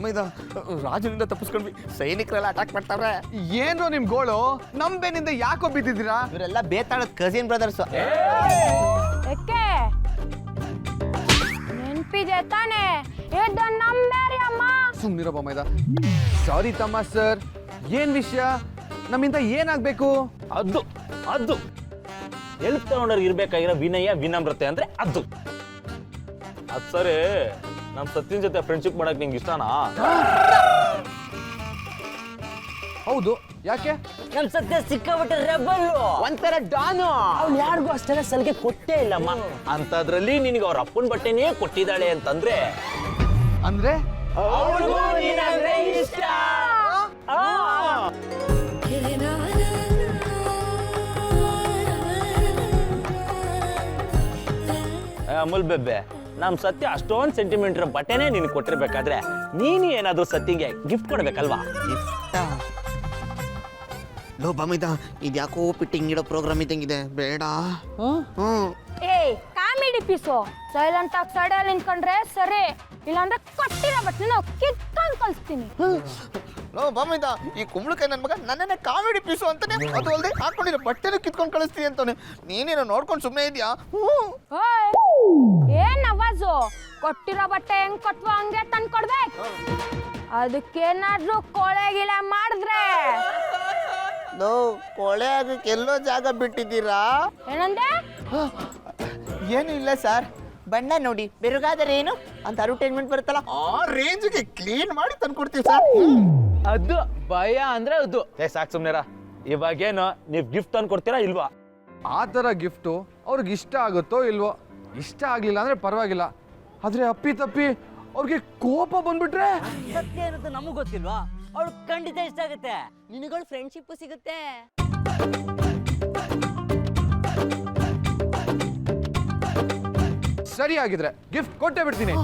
ಬಾಮೈದ ರಾಜನಿಂದ ತಪ್ಪಿಸ್ಕೊಂಡ್ವಿ, ಸೈನಿಕರೆಲ್ಲ ಅಟ್ಯಾಕ್ ಮಾಡ್ತಾವ್ರೆ. ಏನು ನಿಮ್ ಗೋಳು? ನಮ್ ಬೆನ್ನಿಂದ ಯಾಕೋ ಬಿದ್ದಿದ್ದೀರಾ? ಇವರೆಲ್ಲ ಬೇತಾಳದ ಕಸಿನ್ ಬ್ರದರ್ಸ್. ಯಾಕೆ ನೆನ್ಪಿದೆ ತಾನೆ? ಇದು ನಂಬೇರಿ ಅಮ್ಮ. ಸುಮ್ನಿರೋ ಬಾಮೈದ. ಸಾರಿ ತಮ್ಮ ಸರ್, ಏನ್ ವಿಷಯ? ನಮ್ಮಿಂದ ಏನಾಗ್ಬೇಕು? ಅದು ಅದು ಹೆಲ್ಪ್ ತಗೊಂಡವ್ರಿಗೆ ಇರ್ಬೇಕಾಗಿರೋ ವಿನಯ ವಿನಮ್ರತೆ ಅಂದ್ರೆ ಅದು ಸರಿ. ನಮ್ ಸತ್ಯನ್ ಜೊತೆ ಫ್ರೆಂಡ್ಶಿಪ್ ಮಾಡಕ್ ನಿಂಗೆ ಇಷ್ಟನಾ? ಹೌದು, ಯಾಕೆ? ನಮ್ ಸತ್ಯ ಸಿಕ್ಕಾಬಿಟ್ಟೆ ರೆಬಲ್, ಒಂಥರ ಡಾನು. ಅವ್ನು ಯಾರಿಗೂ ಅಷ್ಟೆಲ್ಲ ಸಲಿಗೆ ಕೊಟ್ಟೇ ಇಲ್ಲಮ್ಮ. ಅಂತದ್ರಲ್ಲಿ ನಿನಗೆ ಅವ್ರ ಅಪ್ಪನ ಬಟ್ಟೆನೇ ಕೊಟ್ಟಿದ್ದಾಳೆ ಅಂತಂದ್ರೆ ಅಂದ್ರೆ ಇಷ್ಟ. ಅಮೂಲ್ ಬೆಬ್ಬೆ, ನಮ್ ಸತ್ಯ ಅಷ್ಟೊಂದು ಸೆಂಟಿಮೀಟರ್ ಬಟ್ಟೆನೇ ನೀನು ಕೊಟ್ಟಿರ್ಬೇಕಾದ್ರೆ ನೀನು ಏನಾದ್ರೂ ಸತ್ಯಂಗೆ ಗಿಫ್ಟ್ ಕೊಡ್ಬೇಕಲ್ವಾ? ಲೋ ಬಾಮೈದ, ಇದ್ಯಾಕೋ ಪಿಟ್ಟಿಂಗ್ ಇಡೋ ಪ್ರೋಗ್ರಾಮ್ ಇದ್ದಂಗಿದೆ, ಬೇಡ. ಏಯ್ ಕಾಮಿಡಿ ಪೀಸು, ಸೈಲೆಂಟ್ ಆಗಿ ಸೈಡಲ್ಲಿ ನಿಂತ್ಕೊಂಡ್ರೆ ಸರಿ, ಇಲ್ಲಾಂದ್ರೆ ಕೊಟ್ಟಿರೋ ಬಟ್ಟೆನ ಕಿತ್ಕೊಂಡ್ ಕಳಿಸ್ತೀನಿ. ಲೋ ಬಾಮೈದ, ಈ ಕುಂಬಳಕಾಯಿ ನನ್ನ ಮಗ ನನ್ನನ್ನೇ ಕಾಮಿಡಿ ಪೀಸು ಅಂತಾನೆ, ಅದು ಅಲ್ಲದೆ ಹಾಕೊಂಡಿರೋ ಬಟ್ಟೆನೂ ಕಿತ್ಕೊಂಡು ಕಳಿಸ್ತೀನಿ ಅಂತಾನೆ. ನೀನೇನೋ ನೋಡ್ಕೊಂಡು ಸುಮ್ಮನೆ ಇದೆಯಾ? ಏನ್ ಅವಾಜು? ಕೊಟ್ಟಿರೋ ಬಟ್ಟೆ ಹೆಂಗ್ ಕೊಟ್ವೋ ಹಂಗೆ ತಂದು ಕೊಡ್ಬೇಕು. ಅದಕ್ಕೇನಾದ್ರೂ ಕೊಳೆ ಗಿಳೆ ಮಾಡಿದ್ರೆ ಲೋ, ಕೊಳೆ ಆಗಕ್ಕೆ ಎಲ್ಲೋ ಜಾಗ ಬಿಟ್ಟಿದ್ದೀರಾ? ಏನಂದೆ? ಏನು ಇಲ್ಲ ಸರ್, ಬಣ್ಣ ನೋಡಿ ಬೆರುಗಾದರೆ ಏನು ಅಂತ ಅಡ್ವರ್ಟೈಸ್ಮೆಂಟ್ ಬರುತ್ತಲ್ಲ, ಆ ರೇಂಜ್ಗೆ ಕ್ಲೀನ್ ಮಾಡಿ ತಂದ್ಕೊಡ್ತೀವಿ ಸರ್. ಅದು ಭಯ ಅಂದ್ರೆ ಅದು. ಸಾಕು ಸುಮ್ನೆರ. ಇವಾಗೇನು ನೀವ್ ಗಿಫ್ಟ್ ತಂದು ಕೊಡ್ತೀರಾ ಇಲ್ವಾ? ಆ ಥರ ಗಿಫ್ಟು ಅವ್ರಿಗೆ ಇಷ್ಟ ಆಗುತ್ತೋ ಇಲ್ವೋ? ಇಷ್ಟ ಆಗ್ಲಿಲ್ಲ ಅಂದ್ರೆ ಪರವಾಗಿಲ್ಲ, ಆದ್ರೆ ಅಪ್ಪಿ ತಪ್ಪಿ ಅವ್ರಿಗೆ ಕೋಪ ಬಂದ್ಬಿಟ್ರೆ? ಸತ್ಯ ಅನ್ನೋದು ನಮಗ್ ಗೊತ್ತಿಲ್ವಾ? ಅವ್ಳು ಖಂಡಿತ ಇಷ್ಟ ಆಗುತ್ತೆ, ನಿನಗಳು ಫ್ರೆಂಡ್ಶಿಪ್ ಸಿಗುತ್ತೆ. ಸರಿ ಆಗಿದ್ರೆ ಗಿಫ್ಟ್ ಕೊಟ್ಟೆ ಬಿಡ್ತೀನಿ.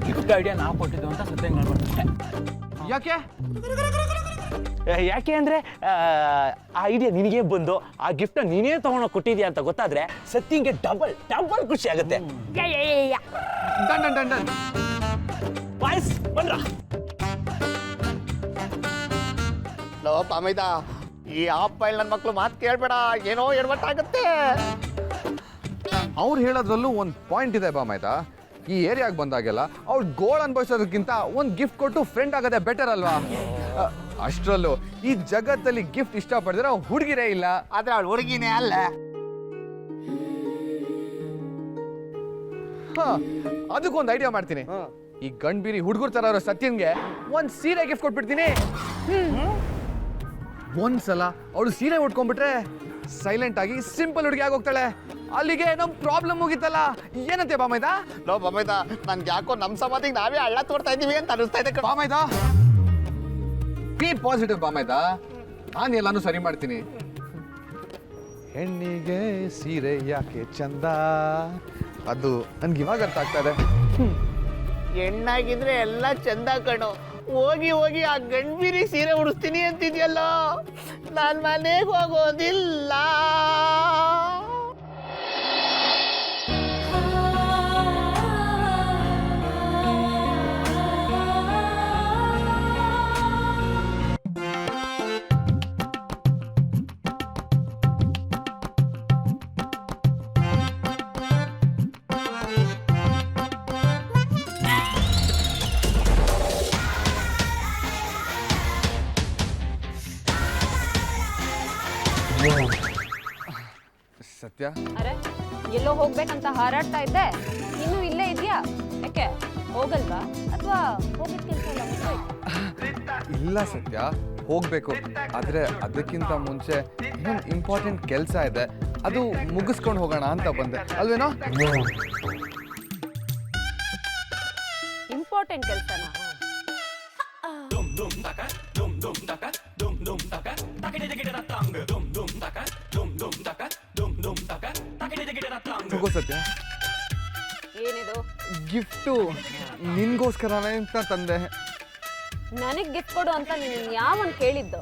ಗಿಫ್ಟ್ ಐಡಿಯಾ ನಾವು ಕೊಟ್ಟಿದ್ದು ಅಂತ ಸತ್ಯ ಹೇಳ್ಬಿಟ್ಟೆ. ಯಾಕೆ? ಯಾಕೆ ಅಂದ್ರೆ ಆ ಐಡಿಯಾ ನಿನಗೆ ಬಂದು ಆ ಗಿಫ್ಟ್ ನೀನೇ ತಗೊಂಡು ಕೊಟ್ಟಿದ್ಯಾ ಅಂತ ಗೊತ್ತಾದ್ರೆ ಸತ್ಯಂಗೆ ಡಬಲ್ ಡಬಲ್ ಖುಷಿ ಆಗುತ್ತೆ. Done done done done. Boys ಬಂದ್ರ? ಲೋ ಬಾಮೈದ, ಈ ಆಪಲ್ ನನ್ನ ಮಕ್ಳು ಮಾತು ಕೇಳ್ಬೇಡ, ಏನೋ ಎಡವಟ್ಟಾಗುತ್ತೆ. ಅವ್ರು ಹೇಳೋದ್ರಲ್ಲೂ ಒಂದು ಪಾಯಿಂಟ್ ಇದೆ ಬಾಮೈದ. ಈ ಏರಿಯಾಗೆ ಬಂದಾಗೆಲ್ಲ ಅವ್ಳು ಗೋಳ್ ಅನ್ಭವಿಸೋದಕ್ಕಿಂತ ಒಂದು ಗಿಫ್ಟ್ ಕೊಟ್ಟು ಫ್ರೆಂಡ್ ಆಗೋದೇ ಬೆಟರ್ ಅಲ್ವಾ? ಅಷ್ಟರಲ್ಲೂ ಈ ಜಗತ್ತಲ್ಲಿ ಗಿಫ್ಟ್ ಇಷ್ಟಪಡಿದ್ರೆ ಹುಡುಗಿರೇ ಇಲ್ಲ. ಆದ್ರೆ ಅವಳು ಹುಡುಗಿನೇ ಅಲ್ಲ. ಅದಕ್ಕೊಂದು ಐಡಿಯಾ ಮಾಡ್ತೀನಿ. ಈ ಗಂಡ್ಬೀರಿ ಹುಡುಗರು ತರ ಇರೋ ಸತ್ಯನ್ಗೆ ಒಂದ್ ಸೀರೆ ಗಿಫ್ಟ್ ಕೊಟ್ಬಿಡ್ತೀನಿ. ಒಂದ್ಸಲ ಅವಳು ಸೀರೆ ಉಟ್ಕೊಂಡ್ಬಿಟ್ರೆ ಸೈಲೆಂಟ್ ಆಗಿ ಸಿಂಪಲ್ ಹುಡುಗಿ ಆಗೋಗ್ತಾಳೆ. ಅಲ್ಲಿಗೆ ನಮ್ ಪ್ರಾಬ್ಲಮ್ ಮುಗಿತಲ್ಲ. ಏನಂತೆ ಬಾಮೈದ? ಲೋ ಬಾಮೈದ, ನನ್ಗೆ ಯಾಕೋ ನಮ್ಮ ಸಮಾಧಿಗೆ ನಾವೇ ಹಳ್ಳ ತೋಡ್ತಾ ಇದೀವಿ ಅಂತ ಅನಿಸ್ತಾ ಇದೆ. ಬಾಮೈದ, ಬಿ ಪಾಸಿಟಿವ್ ಬಾಮೈದ. ನಾನು ಎಲ್ಲಾನು ಸರಿ ಮಾಡ್ತೀನಿ. ಹೆಣ್ಣಿಗೆ ಸೀರೆ ಯಾಕೆ ಚಂದ, ಅದು ನನ್ಗೆ ಇವಾಗ ಅರ್ಥ ಆಗ್ತಾ ಇದೆ. ಹೆಣ್ಣಾಗಿದ್ರೆ ಎಲ್ಲ ಚಂದ ಕಣೋ. ಹೋಗಿ ಹೋಗಿ ಆ ಗಂಡ್ಬೀರಿ ಸೀರೆ ಉಡಿಸ್ತೀನಿ ಅಂತಿದ್ಯಲ್ಲ, ನಾನ್ ಮನೆಗೆ ಹೋಗೋದಿಲ್ಲ. ಸತ್ಯ, ಅರೆ ಎಲ್ಲೋ ಹೋಗ್ಬೇಕಂತ ಹಾರಾಡ್ತಾ ಇದ್ದೆ, ಇನ್ನು ಇಲ್ಲೇ ಇದೆಯಾ? ಯಾಕೆ ಹೋಗಲ್ವಾ? ಅಥವಾ ಹೋಗಿದ್ ಕೆಲಸ ಎಲ್ಲ ಮುಗ್ದೋಯ್ತಾ? ಇಲ್ಲ ಸತ್ಯ, ಹೋಗ್ಬೇಕು. ಆದ್ರೆ ಅದಕ್ಕಿಂತ ಮುಂಚೆ ಇನ್ನೊಂದು ಇಂಪಾರ್ಟೆಂಟ್ ಕೆಲಸ ಇದೆ, ಅದು ಮುಗಿಸ್ಕೊಂಡು ಹೋಗೋಣ ಅಂತ ಬಂದೆ. ಅಲ್ವೇನೋ? ಇಂಪಾರ್ಟೆಂಟ್ ಕೆಲಸನ? ತಗೋ ಸತ್ಯ, ಏನಿದು? ಗಿಫ್ಟು ನಿನ್ಗೋಸ್ಕರನೇ ಅಂತ ತಂದೆ. ನನಗ್ ಗಿಫ್ಟ್ ಕೊಡು ಅಂತ ನೀನು ಯಾವನ್ ಕೇಳಿದ್ದು?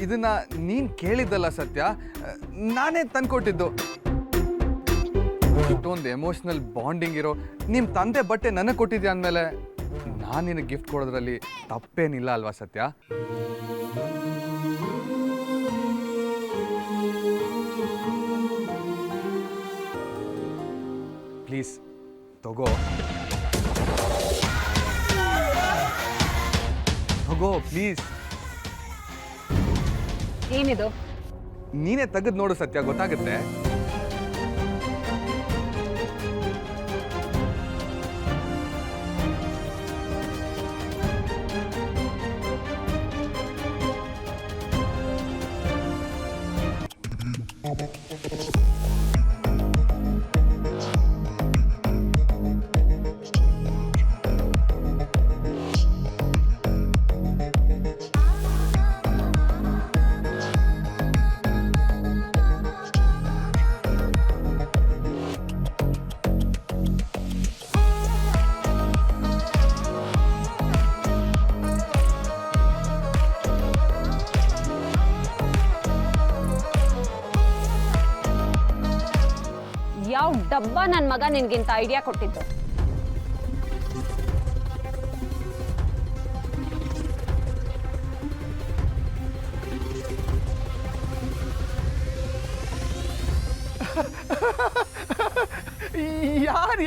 ಇದನ್ನ ನೀನ್ ಕೇಳಿದ್ದಲ್ಲ ಸತ್ಯ, ನಾನೇ ತಂದ್ಕೊಟ್ಟಿದ್ದು. ಇಷ್ಟೊಂದು ಎಮೋಷ್ನಲ್ ಬಾಂಡಿಂಗ್ ಇರೋ ನಿಮ್ಮ ತಂದೆ ಬಟ್ಟೆ ನನಗೆ ಕೊಟ್ಟಿದ್ಯಾ ಅಂದಮೇಲೆ ನಾನು ನಿನಗೆ ಗಿಫ್ಟ್ ಕೊಡೋದ್ರಲ್ಲಿ ತಪ್ಪೇನಿಲ್ಲ ಅಲ್ವಾ ಸತ್ಯ? ಪ್ಲೀಸ್ ತಗೋ ಪ್ಲೀಸ್. ಏನಿದು? ನೀನೇ ತೆಗೆದು ನೋಡು ಸತ್ಯ, ಗೊತ್ತಾಗುತ್ತೆ. ಯಾವ ಡಬ್ಬ ನನ್ನ ಮಗ ನಿನ್ಗಿಂತ ಐಡಿಯಾ ಕೊಟ್ಟಿದ್ದು?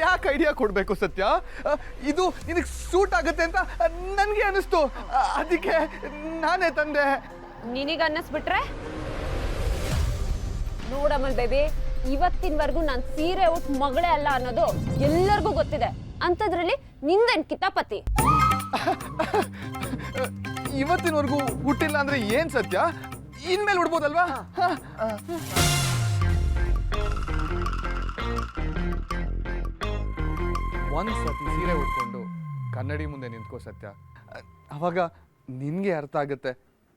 ಯಾಕೆ ಐಡಿಯಾ ಕೊಡಬೇಕು ಸತ್ಯ? ಇದು ನಿನಗೆ ಸೂಟ್ ಆಗುತ್ತೆ ಅಂತ ನನಗೆ ಅನಿಸ್ತು, ಅದಕ್ಕೆ ನಾನೇ ತಂದೆ. ನಿನಗೆ ಅನ್ನಿಸ್ಬಿಟ್ರೆ ನೋಡಮ್ಮ ಬೇಬಿ, ಇವತ್ತಿನವರೆಗೂ ನಾನು ಸೀರೆ ಉಟ್ ಮಗಳೇ ಅಲ್ಲ ಅನ್ನೋದು ಎಲ್ಲರಿಗೂ ಗೊತ್ತಿದೆ. ಅಂಥದ್ರಲ್ಲಿ ನಿಂದೇನ್ ಕಿತಾಪತಿ? ಇವತ್ತಿನವರೆಗೂ ಹುಟ್ಟಿಲ್ಲ ಅಂದ್ರೆ ಏನ್ ಸತ್ಯ? ಇನ್ಮೇಲೆ ಉಡ್ಬೋದಲ್ವಾ? ಒಂದ್ಸತಿ ಸೀರೆ ಉಟ್ಕೊಂಡು ಕನ್ನಡಿ ಮುಂದೆ ನಿಂತ್ಕೋ ಸತ್ಯ, ಅವಾಗ ನಿನ್ಗೆ ಅರ್ಥ ಆಗುತ್ತೆ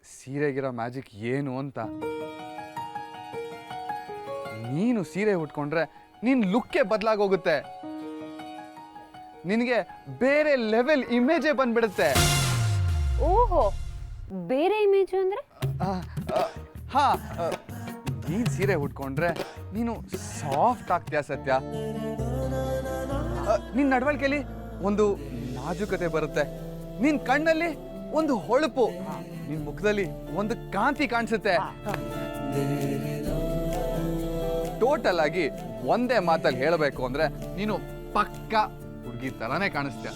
ಸೀರೆಗಿರೋ ಮ್ಯಾಜಿಕ್ ಏನು ಅಂತ. ನೀನು ಸೀರೆ ಉಟ್ಕೊಂಡ್ರೆ ನಿನ್ ಲುಕ್ಕೇ ಬದಲಾಗೋಗುತ್ತೆ, ನಿನಗೆ ಬೇರೆ ಲೆವೆಲ್ ಇಮೇಜೇ ಬಂದ್ಬಿಡುತ್ತೆ. ಓಹೋ, ಬೇರೆ ಇಮೇಜ್ ಅಂದ್ರೆ? ಹಾ, ನೀನ್ ಸೀರೆ ಉಟ್ಕೊಂಡ್ರೆ ನೀನು ಸಾಫ್ಟ್ ಆಗ್ತೀಯ ಸತ್ಯ. ನಿನ್ ನಡವಳಿಕೆಯಲ್ಲಿ ಒಂದು ನಾಜೂಕತೆ ಬರುತ್ತೆ, ನಿನ್ ಕಣ್ಣಲ್ಲಿ ಒಂದು ಹೊಳಪು, ನಿನ್ ಮುಖದಲ್ಲಿ ಒಂದು ಕಾಂತಿ ಕಾಣಿಸುತ್ತೆ. ಟೋಟಲ್ ಆಗಿ ಒಂದೇ ಮಾತಲ್ಲಿ ಹೇಳಬೇಕು ಅಂದ್ರೆ ನೀನು ಪಕ್ಕ ಹುಡುಗಿ ತರಾನೇ ಕಾಣಿಸ್ತೀಯ.